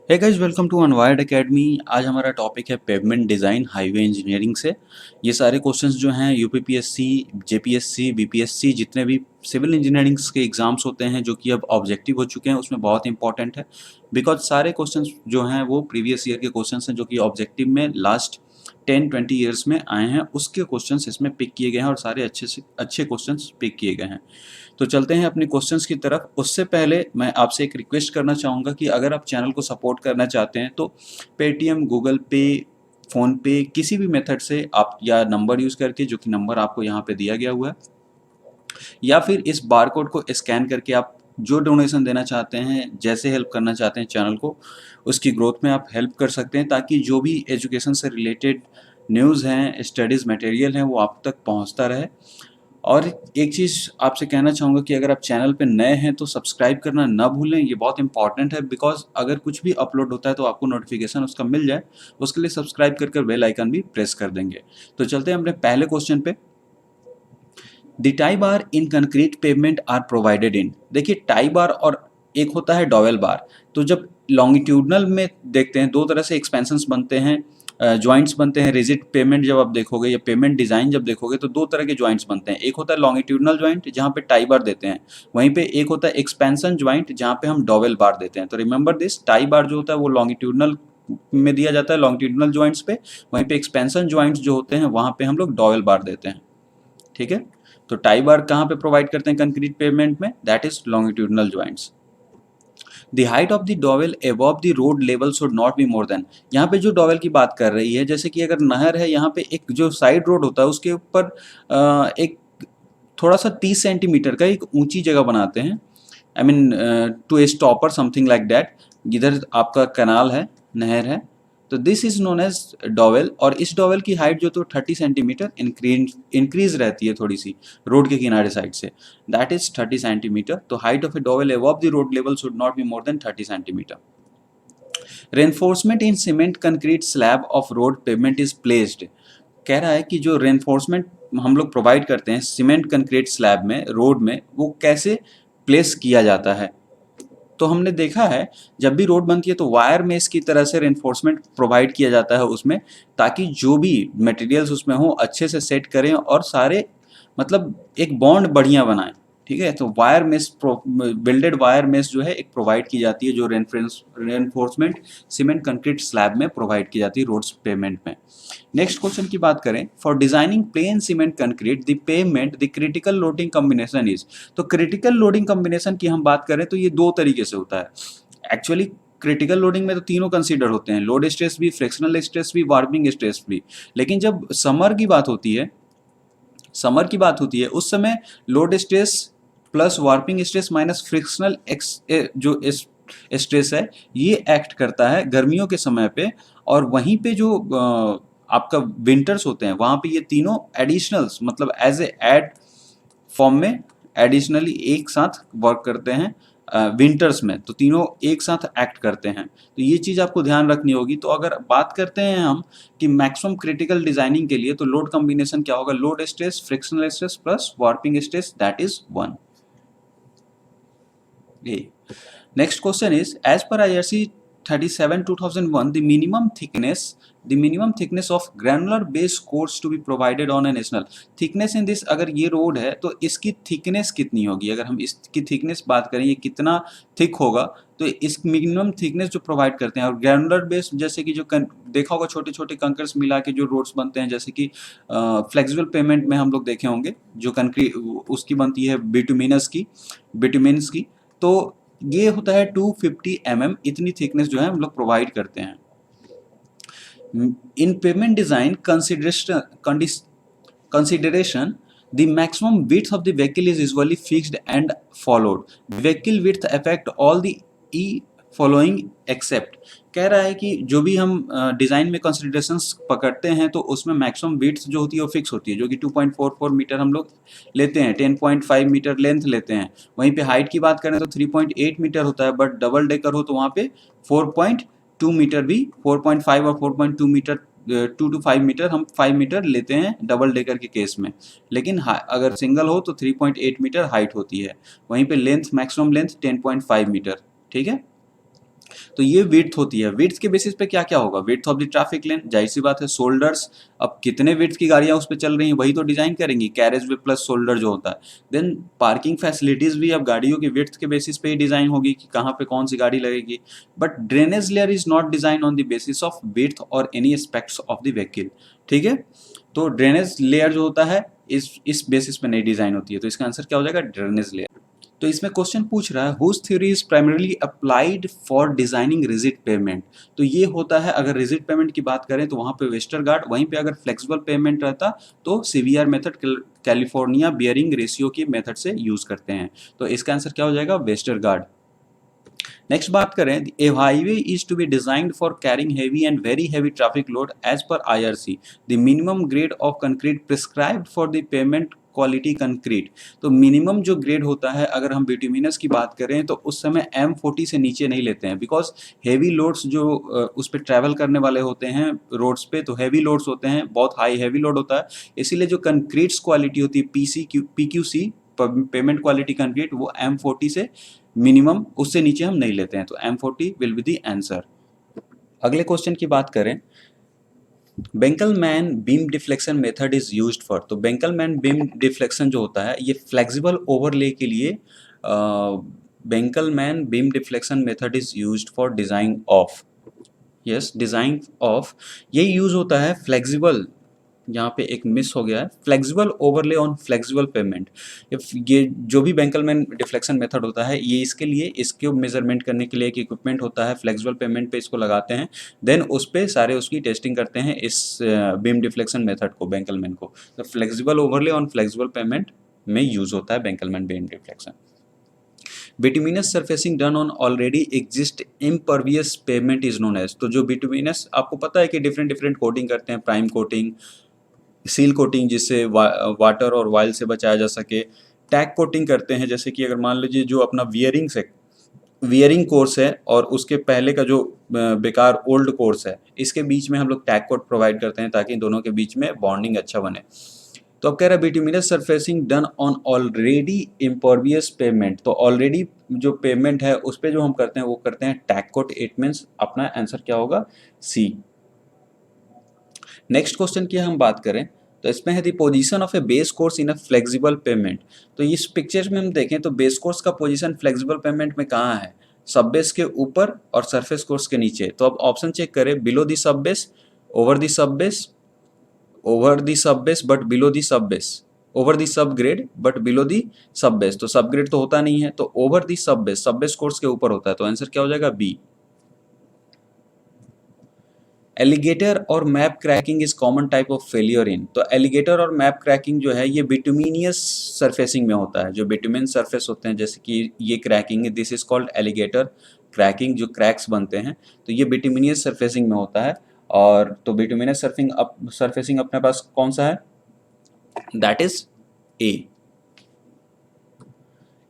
Hey guys, welcome to Unwired Academy. आज हमारा topic है पेवमेंट डिज़ाइन हाईवे इंजीनियरिंग से। ये सारे क्वेश्चंस जो हैं यूपीपीएससी, जेपीएससी, बीपीएससी जितने भी सिविल इंजीनियरिंग्स के एग्जाम्स होते हैं जो कि अब ऑब्जेक्टिव हो चुके हैं उसमें बहुत इंपॉर्टेंट है। बिकॉज सारे क्वेश्चंस जो हैं वो प्रीवियस ईयर के क्वेश्चंस हैं जो कि ऑब्जेक्टिव में लास्ट 10-20 ईयर्स में आए हैं, उसके क्वेश्चंस इसमें पिक किए गए हैं और सारे अच्छे से अच्छे क्वेश्चंस पिक किए गए हैं। तो चलते हैं अपने क्वेश्चंस की तरफ। उससे पहले मैं आपसे एक रिक्वेस्ट करना चाहूँगा कि अगर आप चैनल को सपोर्ट करना चाहते हैं तो पेटीएम, गूगल पे, फ़ोन पे किसी भी मेथड से आप या नंबर यूज़ करके, जो कि नंबर आपको यहाँ पे दिया गया हुआ है, या फिर इस बारकोड को स्कैन करके आप जो डोनेशन देना चाहते हैं, जैसे हेल्प करना चाहते हैं चैनल को, उसकी ग्रोथ में आप हेल्प कर सकते हैं, ताकि जो भी एजुकेशन से रिलेटेड न्यूज़ हैं, स्टडीज़ मटेरियल हैं, वो आप तक पहुँचता रहे। और एक चीज़ आपसे कहना चाहूँगा कि अगर आप चैनल पे नए हैं तो सब्सक्राइब करना ना भूलें, ये बहुत इंपॉर्टेंट है। बिकॉज अगर कुछ भी अपलोड होता है तो आपको नोटिफिकेशन उसका मिल जाए, उसके लिए सब्सक्राइब कर कर बेल आइकन भी प्रेस कर देंगे। तो चलते हैं अपने पहले क्वेश्चन पे। The tie bar in concrete pavement are provided in. देखिए, टाई बार और एक होता है डॉवेल बार। तो जब लॉन्गिट्यूडनल में देखते हैं, दो तरह से एक्सपेंशंस बनते हैं, जॉइंट्स बनते हैं। रिजिड पेमेंट जब आप देखोगे या पेमेंट डिज़ाइन जब देखोगे तो दो तरह के जॉइंट्स बनते हैं। एक होता है लॉन्गिट्यूडनल जॉइंट जहाँ पे टाई बार देते हैं, वहीं पे एक होता है एक्सपेंशन जॉइंट जहाँ पे हम डॉवेल बार देते हैं। तो रिमेंबर दिस, टाई बार जो होता है वो लॉन्गिट्यूडनल में दिया जाता है, लॉन्गिट्यूडनल जॉइंट्स पे। वहीं पे एक्सपेंशन जॉइंट्स जो होते हैं वहाँ पे हम लोग डॉवेल बार देते हैं। ठीक है। तो टाई बार कहाँ पे प्रोवाइड करते हैं कंक्रीट पेवमेंट में? That is longitudinal joints. The height of the dowel above the road level should not be more than. यहाँ पे जो डॉवेल की बात कर रही है, जैसे कि अगर नहर है, यहाँ पे एक जो साइड रोड होता है उसके ऊपर एक थोड़ा सा 30 सेंटीमीटर का एक ऊंची जगह बनाते हैं। I mean to stopper something like that. इधर आपका कैनाल है, नहर है, तो this is known as dowel. और इस डॉवेल की हाइट जो तो 30 सेंटीमीटर इंक्रीज रहती है थोड़ी सी रोड के किनारे साइड से, दैट इज 30 सेंटीमीटर। तो height of A dowel above the road level should not be more than 30 centimetre. Reinforcement in cement concrete slab of road pavement is placed. कह रहा है कि जो रेनफोर्समेंट हम लोग प्रोवाइड करते हैं सीमेंट कंक्रीट स्लैब में, रोड में, वो कैसे प्लेस किया जाता है। तो हमने देखा है जब भी रोड बनती है तो वायर मेश की तरह से रेनफोर्समेंट प्रोवाइड किया जाता है उसमें, ताकि जो भी मटेरियल्स उसमें हो अच्छे से सेट करें और सारे मतलब एक बॉन्ड बढ़िया बनाएं। ठीक है। तो wire mesh, builded wire mesh जो है एक प्रोवाइड की जाती है, जो रेनफोर्समेंट सीमेंट कंक्रीट स्लैब में प्रोवाइड की जाती है रोड्स पेमेंट में। नेक्स्ट क्वेश्चन की बात करें, for designing plane cement concrete the pavement the critical loading combination is. तो क्रिटिकल लोडिंग कॉम्बिनेशन की हम बात करें तो ये दो तरीके से होता है एक्चुअली। क्रिटिकल लोडिंग में तो तीनों कंसीडर होते हैं, लोड स्ट्रेस भी, फ्रिक्शनल स्ट्रेस भी, वार्पिंग स्ट्रेस भी। लेकिन जब समर की बात होती है उस समय load stress plus warping stress minus frictional जो स्ट्रेस है ये एक्ट करता है गर्मियों के समय पे। और वहीं पे जो आपका विंटर्स होते हैं वहाँ पे ये तीनों एडिशनल्स मतलब एज ए एड फॉर्म में एडिशनली एक साथ वर्क करते हैं विंटर्स में। तो तीनों एक साथ एक्ट करते हैं, तो ये चीज़ आपको ध्यान रखनी होगी। तो अगर बात करते हैं हम कि मैक्सिमम क्रिटिकल डिजाइनिंग के लिए, तो लोड कॉम्बिनेशन क्या होगा? Load stress, frictional stress plus warping stress, that is 1। Next question is, as per IRC 37/2001, the minimum thickness of granular base course to be provided on a national thickness in this। अगर ये road है तो इसकी thickness कितनी होगी? अगर हम इसकी थिकनेस बात करें, ये कितना थिक होगा, तो इस मिनिमम थिकनेस जो प्रोवाइड करते हैं। और ग्रैनुलर बेस जैसे कि जो देखा होगा छोटे छोटे कंकर्स मिला के जो रोड्स बनते हैं, जैसे कि फ्लेक्सिबल पेमेंट में हम लोग देखे होंगे जो कंक्रीट उसकी बनती है बिटुमिन्स की। तो ये होता है 250 mm, इतनी थिकनेस जो है हम लोग प्रोवाइड करते हैं। इन payment design consideration, the maximum width of the vehicle is usually fixed and followed. Vehicle width affect all the e following except। कह रहा है कि जो भी हम डिज़ाइन में कंसिडरेशंस पकड़ते हैं तो उसमें मैक्सिमम विड्थ जो होती है वो फिक्स होती है, जो कि 2.44 मीटर हम लोग लेते हैं, 10.5 मीटर लेंथ लेते हैं। वहीं पे हाइट की बात करें तो 3.8 मीटर होता है, बट डबल डेकर हो तो वहाँ पे 4.2 मीटर भी, 4.5 और 4.2 मीटर, 2 to 5 मीटर, हम 5 मीटर लेते हैं डबल डेकर के केस में। लेकिन अगर सिंगल हो तो 3.8 मीटर हाइट होती है। वहीं पे लेंथ, मैक्सिमम लेंथ 10.5 मीटर। ठीक है। तो ये विड्थ होती है। विड्थ के बेसिस पे क्या क्या होगा, विड्थ ऑफ द ट्रैफिक लेन, जाहिर सी बात है शोल्डर्स, अब कितने विड्थ की गाड़ियां उस पर चल रही हैं वही तो डिजाइन करेंगी, कैरेज वे प्लस शोल्डर जो होता है। देन पार्किंग फैसिलिटीज भी अब गाड़ियों की विड्थ के बेसिस पे ही डिजाइन होगी कि कहाँ पे कौन सी गाड़ी लगेगी। But drainage layer is not design on the basis of width और any aspects of the vehicle, ठीक है। तो ड्रेनेज लेयर जो होता है इस बेसिस पे नहीं डिजाइन होती है, तो इसका आंसर क्या हो जाएगा, ड्रेनेज लेयर। तो इसमें क्वेश्चन पूछ रहा है whose theory is primarily applied for designing rigid pavement. तो ये होता है, अगर रिजिड पेमेंट की बात करें तो वहां पे वेस्टरगार्ड, वहीं पे अगर फ्लेक्सिबल पेमेंट रहता तो CVR method, California bearing ratio की मेथड से यूज करते हैं। तो इसका आंसर क्या हो जाएगा, वेस्टरगार्ड। नेक्स्ट बात करें, a highway is to be designed for carrying heavy and very heavy traffic load as per IRC, the minimum grade of concrete prescribed for the pavement quality concrete. तो minimum जो grade होता है, अगर हम bituminous की बात करें तो उस समय M40 से नीचे नहीं लेते हैं, बिकॉज हेवी लोड्स जो उस पर ट्रैवल करने वाले होते हैं रोड्स पे, तो हैवी लोड्स होते हैं, बहुत हाई हैवी लोड होता है, इसीलिए जो कंक्रीट्स क्वालिटी होती है PQC, पेमेंट क्वालिटी कंक्रीट, वो M40 से मिनिमम, उससे नीचे हम नहीं लेते हैं, तो M40 will be the answer. अगले क्वेश्चन की बात करें, Benkelman beam deflection method is used for. तो बेंकलमैन बीम डिफ्लेक्शन जो होता है ये फ्लेक्सिबल ओवरले के लिए Benkelman beam deflection method is used for design of, yes design of, ये यूज होता है फ्लेक्सिबल, यहाँ पे एक मिस हो गया है, flexible overlay on flexible payment. ये जो भी बेंकलमैन डिफ्लेक्शन मेथड होता है ये इसके लिए, इसके मेजरमेंट करने के लिए एक इक्विपमेंट होता है, फ्लेक्सिबल पेमेंट पे इसको लगाते हैं, देन उस पे सारे उसकी टेस्टिंग करते हैं इस बीम डिफ्लेक्शन मेथड को, बेंकलमैन को। तो flexible overlay on flexible pavement में यूज होता है Benkelman beam deflection. Bituminous surfacing done on already exist impervious pavement is known as. तो जो बिटुमिनस, आपको पता है कि डिफरेंट डिफरेंट कोटिंग करते हैं, प्राइम कोटिंग, सील कोटिंग जिससे वाटर और वाइल से बचाया जा सके, टैग कोटिंग करते हैं, जैसे कि अगर मान लीजिए जो अपना वियरिंग कोर्स है और उसके पहले का जो बेकार ओल्ड कोर्स है, इसके बीच में हम लोग टैग कोट प्रोवाइड करते हैं ताकि दोनों के बीच में बॉन्डिंग अच्छा बने। तो अब कह रहा है bituminous surfacing done on already impervious payment, तो ऑलरेडी जो पेमेंट है उस पर जो हम करते हैं वो करते हैं टैग कोट, इट मीन्स अपना आंसर क्या होगा, सी। नेक्स्ट क्वेश्चन की हम बात करें तो इसमें है the position of A base course in a flexible pavement. तो इस पिक्चर में हम देखें तो बेस कोर्स का पोजीशन फ्लेक्सिबल पेमेंट में कहाँ है, सब बेस के ऊपर और सरफेस कोर्स के नीचे। तो अब ऑप्शन चेक करें, below the sub base, over the sub base, over the sub base but below the sub base, over the sub grade but below the sub base. तो सब ग्रेड तो होता नहीं है, तो over the sub base course के ऊपर होता है, तो आंसर क्या हो जाएगा, बी। एलिगेटर और map cracking is common type of failure in. तो एलिगेटर और मैप क्रैकिंग जो है ये बिटुमिनियस सरफेसिंग में होता है, जो बिटुमिन सरफेस होते हैं, जैसे कि ये क्रैकिंग है, this is called alligator cracking, जो क्रैक्स बनते हैं तो ये बिटुमिनियस सरफेसिंग में होता है। और तो बिटुमिनियस सरफेसिंग अपने पास कौन सा है, that is A.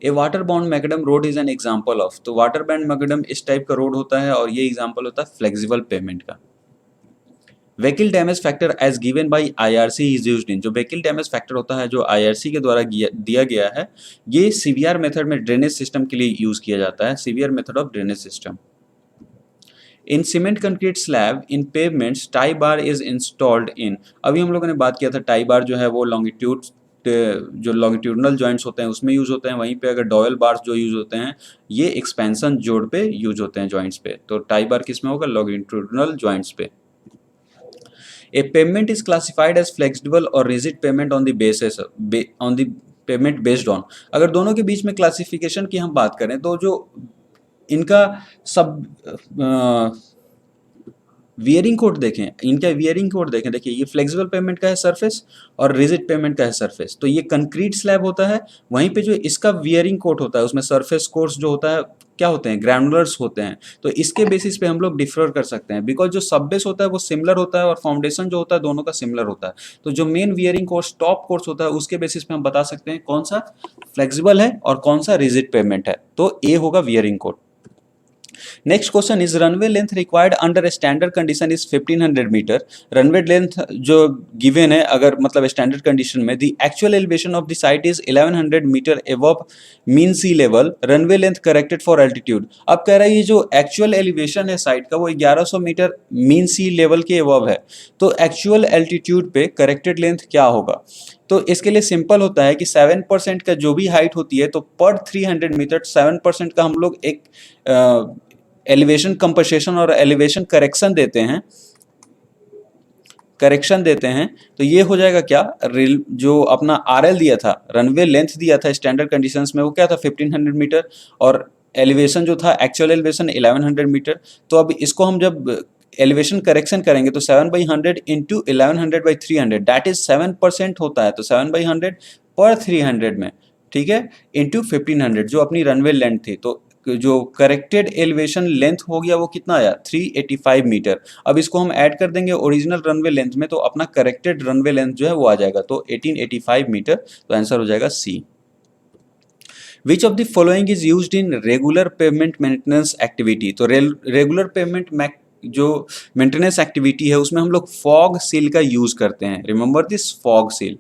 A water bound macadam road is an example of. तो वाटर बाउंड मैकडम इस टाइप का रोड होता है और ये एग्जाम्पल होता है फ्लेक्सिबल पेमेंट का। Vehicle damage factor as given by IRC is used in. जो व्हीकल डैमेज फैक्टर होता है जो आईआरसी के द्वारा दिया गया है, ये सीवीआर मेथड में ड्रेनेज सिस्टम के लिए यूज किया जाता है, CVR method of drainage system. In cement concrete slab in pavements tie bar is installed in. अभी हम लोगों ने बात किया था टाई बार जो है वो जो लॉन्गिट्यूडनल जॉइंट्स होते हैं उसमें यूज होते हैं, वहीं पे अगर डॉयल बार्स जो यूज होते हैं ये एक्सपेंशन जोड़ पे यूज होते हैं, जॉइंट्स पे। तो टाई बार किस में होगा, लॉन्गिट्यूडनल जॉइंट्स पे। A payment is classified as flexible or rigid payment on the basis on the payment based on। अगर दोनों के बीच में क्लासिफिकेशन की हम बात करें तो जो इनका सब वियरिंग कोड देखें, इनका वियरिंग कोड देखें, देखिए ये फ्लेक्सिबल पेमेंट का है सरफेस और रिजिड पेमेंट का है सरफेस। तो ये कंक्रीट स्लैब होता है, वहीं पे जो इसका वियरिंग कोड होता है उसमें सरफेस कोर्स जो होता है क्या होते हैं, ग्रैनुलर्स होते हैं। तो इसके बेसिस पे हम लोग डिफर कर सकते हैं, बिकॉज जो सब बेस होता है वो सिमिलर होता है और फाउंडेशन जो होता है दोनों का सिमिलर होता है। तो जो main wearing course top course होता है उसके बेसिस पे हम बता सकते हैं कौन सा फ्लेक्सिबल है और कौन सा रिजिड पेमेंट है। तो ए होगा wearing code. Next question is runway length required under standard condition is 1500 metre. Runway length जो गिवन है अगर मतलब स्टैंडर्ड कंडीशन में, the actual elevation of the site is 1100 metre above mean sea level, runway length corrected for altitude. अब कह रहा है ये जो एक्चुअल एलिवेशन है साइट का वो 1100 मीटर मीन सी लेवल के एबव है, तो एक्चुअल एल्टीट्यूड पे करेक्टेड लेंथ क्या होगा। तो इसके लिए सिंपल होता है कि 7% का जो भी हाइट होती है तो पर 300 मीटर 7% का हम लोग एक एलिवेशन कंपनसेशन और एलिवेशन करेक्शन देते हैं। तो ये हो जाएगा क्या, जो अपना आरएल दिया था, रनवे लेंथ दिया था स्टैंडर्ड कंडीशंस में, वो क्या था 1500 मीटर, और एलिवेशन जो था एक्चुअल एलिवेशन 1100 मीटर। तो अब इसको हम जब एलिवेशन करेक्शन करेंगे तो 7/100 इंटू 1100/300 दैट इज 7% होता है, तो 7/100 पर 300 में, ठीक है, इंटू 1500 जो अपनी रनवे लेंथ थी। तो जो करेक्टेड एलिवेशन लेंथ हो गया वो कितना आया 385 मीटर। अब इसको हम ऐड कर देंगे ओरिजिनल रनवे लेंथ में तो अपना करेक्टेड रनवे लेंथ जो है वो आ जाएगा, तो 1885 मीटर। तो आंसर हो जाएगा C. Which of the following is used in regular payment maintenance activity. तो रेगुलर पेमेंट जो मेंटेनेंस एक्टिविटी है उसमें हम लोग फॉग सील का यूज करते हैं। रिमेंबर दिस, फॉग सील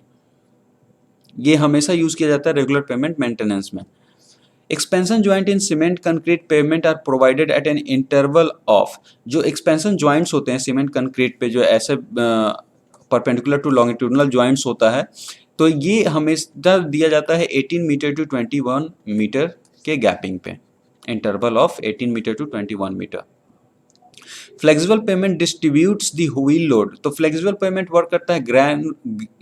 ये हमेशा यूज किया जाता है रेगुलर पेमेंट मेंटेनेंस में। Expansion joint in cement concrete pavement are provided at an interval of. जो एक्सपेंशन ज्वाइंट्स होते हैं सीमेंट कंक्रीट पे, जो ऐसे परपेंडिकुलर टू लॉन्गिट्यूडनल ज्वाइंट्स होता है, तो ये हमेशा दिया जाता है 18 मीटर टू 21 मीटर के गैपिंग पे, interval of 18 metre to 21 metre. Flexible payment distributes the wheel load. तो फ्लेक्सिबल पेमेंट वर्क करता है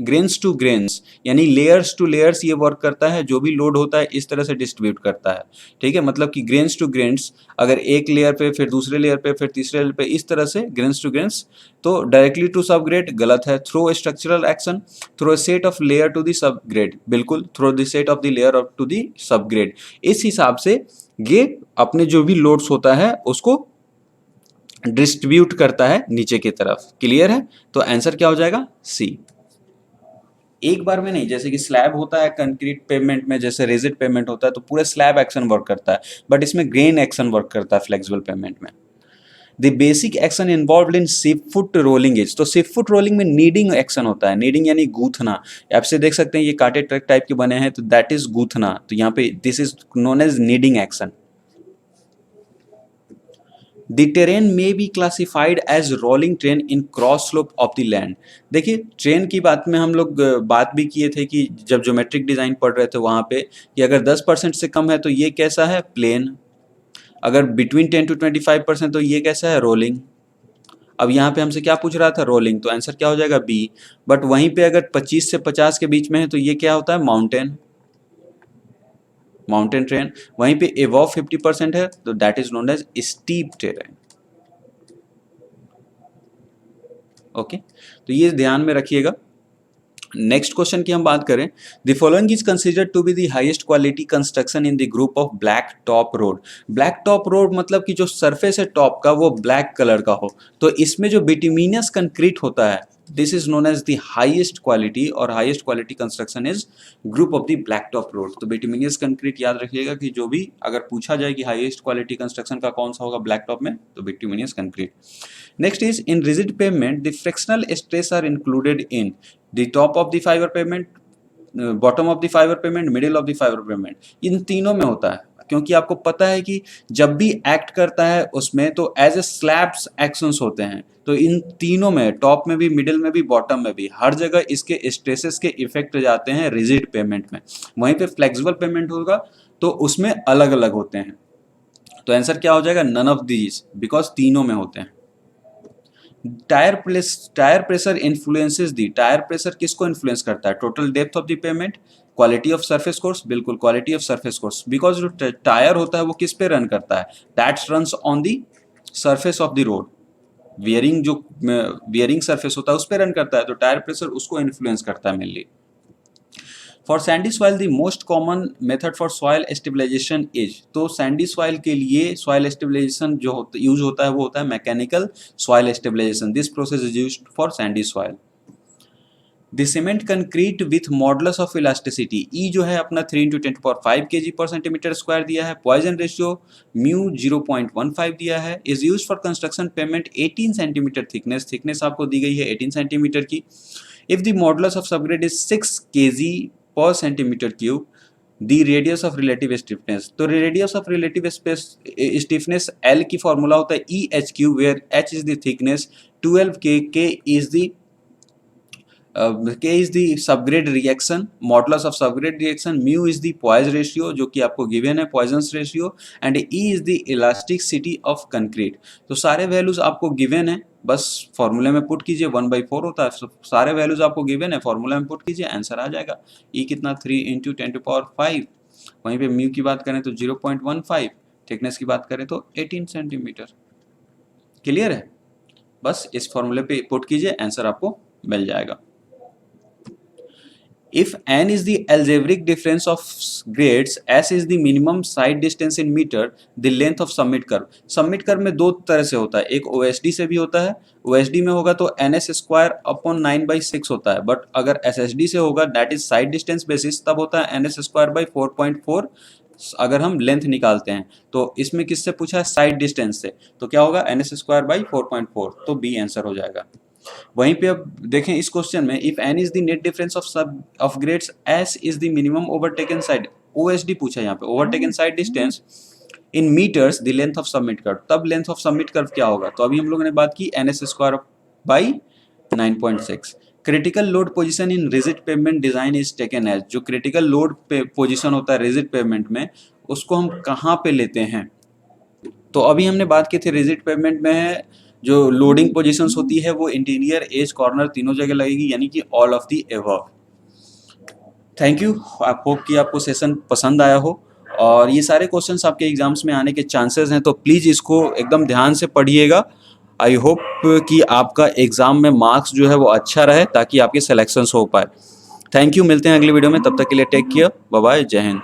ग्रेन्स टू ग्रेन्स, यानी लेयर्स टू लेयर्स ये वर्क करता है, जो भी लोड होता है इस तरह से डिस्ट्रीब्यूट करता है, ठीक है। मतलब कि ग्रेन्स टू ग्रेन्स, अगर एक लेयर पे फिर दूसरे लेयर पे फिर तीसरे लेयर पे, इस तरह से ग्रेन्स टू ग्रेन्स। तो डायरेक्टली टू सब ग्रेड गलत है। Through structural action, through set of layer to the subgrade, बिल्कुल, through the set of the layer to the subgrade. इस हिसाब से ये अपने जो भी लोड्स होता है उसको डिस्ट्रीब्यूट करता है नीचे की तरफ। क्लियर है, तो आंसर क्या हो जाएगा सी। एक बार में नहीं, जैसे कि स्लैब होता है कंक्रीट पेमेंट में, जैसे रेजिड पेमेंट होता है तो पूरे स्लैब एक्शन वर्क करता है, बट इसमें ग्रेन एक्शन वर्क करता है फ्लेक्सिबल पेमेंट में। The basic action involve in ship foot rolling is. तो शिप फुट रोलिंग में नीडिंग एक्शन होता है, नीडिंग यानी गूथना। आपसे देख सकते हैं ये कांटे ट्रैक टाइप के बने हैं, तो दैट इज गूथना। तो यहाँ पे this is known as kneading action. The terrain may be classified as rolling terrain in cross slope of the land। देखिए ट्रेन की बात में हम लोग बात भी किए थे कि जब ज्योमेट्रिक डिजाइन पढ़ रहे थे वहां पे, कि अगर 10% से कम है तो ये कैसा है, प्लेन। अगर बिटवीन 10 to 25% तो ये कैसा है, रोलिंग। अब यहाँ पे हमसे क्या पूछ रहा था, रोलिंग, तो आंसर क्या हो जाएगा बी। बट वहीं पे अगर 25 से 50 के बीच में है तो ये क्या होता है, माउंटेन ट्रेन। वहीं पे एबव 50% है तो that is known as steep terrain. Okay, तो ये ध्यान में रखिएगा। नेक्स्ट क्वेश्चन की हम बात करें, the following is considered to be the highest quality construction in the group of black top road. Black top road मतलब कि जो सरफेस है टॉप का वो ब्लैक कलर का हो, तो इसमें जो बिटुमिनस कंक्रीट होता है this is known as the highest quality, और highest quality construction is group of the black top road. तो बिटुमिनस कंक्रीट याद रखिएगा कि जो भी अगर पूछा जाए कि हाईएस्ट क्वालिटी कंस्ट्रक्शन का कौन सा होगा ब्लैक टॉप में, तो bituminous concrete. Next is in rigid pavement the frictional stress are included in the top of the fibre pavement, bottom of the fibre pavement, middle of the fibre pavement. इन तीनों में होता है, क्योंकि आपको पता है कि जब भी एक्ट करता है उसमें तो एज ए स्लैब्स एक्शंस होते हैं। तो इन तीनों में, टॉप में भी, मिडिल में भी, बॉटम में भी, हर जगह इसके स्ट्रेसेस के इफेक्ट जाते हैं रिजिड पेमेंट में। वहीं पे फ्लेक्सिबल पेमेंट होगा तो उसमें अलग अलग होते हैं। तो आंसर क्या हो जाएगा, नन ऑफ दीज, बिकॉज तीनों में होते हैं। Tyre pressure influences the. Tyre pressure किसको इन्फ्लुएंस करता है, total depth of the pavement, quality of surface course, बिल्कुल quality of surface course, because जो टायर होता है वो किस पे रन करता है, that runs on the surface of the road. Wearing जो वियरिंग सरफेस होता है उस पर रन करता है, तो टायर प्रेशर उसको इन्फ्लुएंस करता है mainly. For sandy soil the most common method for soil stabilization is. तो सैंडी सॉइल के लिए सॉइल स्टेबलाइजेशन जो यूज होता है वो होता है mechanical soil stabilisation. This process is used for sandy soil. The cement concrete with modulus of elasticity, E जो है अपना 3 × 10⁵ kg पर सेंटीमीटर स्क्वायर दिया है, पॉइजन रेशियो म्यू 0.15 दिया है, is use for construction pavement 18 centimetre thickness आपको दी गई है 18 सेंटीमीटर की। If the modulus of subgrade is 6 kg per centimetre cube, the radius of relative stiffness, तो radius of relative stiffness L की formula होता है E H Q, where H is the thickness, 12K, K is the subgrade reaction, modulus of subgrade reaction, mu is the Poisson ratio जो कि आपको given है Poisson's ratio, and E is the elasticity of concrete। तो सारे values आपको given है, बस फॉर्मूले में पुट कीजिए, 1/4 होता है, सारे वैल्यूज आपको गिवन है, फॉर्मूला में पुट कीजिए, आंसर आ जाएगा। ई कितना 3 × 10⁵, वहीं पे म्यू की बात करें तो 0.15, थिकनेस की बात करें तो 18 सेंटीमीटर। क्लियर है, बस इस फॉर्मूले पे पुट कीजिए, आंसर आपको मिल जाएगा। If n is the algebraic difference of grades, s is the minimum side distance in meter, the length of summit curve। Summit curve में दो तरह से होता है, एक OSD से भी होता है, OSD में होगा तो ns²/9/6 होता है, बट अगर SSD से होगा that is side distance basis, तब होता है ns²/4.4 अगर हम लेंथ निकालते हैं। तो इसमें किससे पूछा है, साइड डिस्टेंस से, तो क्या होगा ns²/4.4, तो बी आंसर हो जाएगा। वहीं पे अब देखें इस क्वेश्चन में, if n is the net difference of grades, s is the minimum overtaking sight, OSD पूछा है यहाँ पे, overtaking sight distance in metres the length of summit curve, तब लेंथ ऑफ सबमिट कर्व क्या होगा, तो अभी हम लोगों ने बात की ns²/9.6। Critical load position in rigid pavement design is taken as, जो क्रिटिकल लोड पोजीशन होता है रिजिड पेवमेंट में, उसको हम कहाँ पे लेते हैं, तो अभी हमने बात की थी रिजिड पेवमेंट में जो लोडिंग पोजीशंस होती है वो इंटीरियर, एज, कॉर्नर तीनों जगह लगेगी, यानी कि all of the above. Thank you, I hope कि आपको सेशन पसंद आया हो, और ये सारे क्वेश्चंस आपके एग्जाम्स में आने के चांसेस हैं, तो प्लीज़ इसको एकदम ध्यान से पढ़िएगा। आई होप कि आपका एग्ज़ाम में मार्क्स जो है वो अच्छा रहे, ताकि आपके सिलेक्शंस हो पाए। थैंक यू, मिलते हैं अगली वीडियो में, तब तक के लिए टेक केयर, बाय बाय, जय हिंद।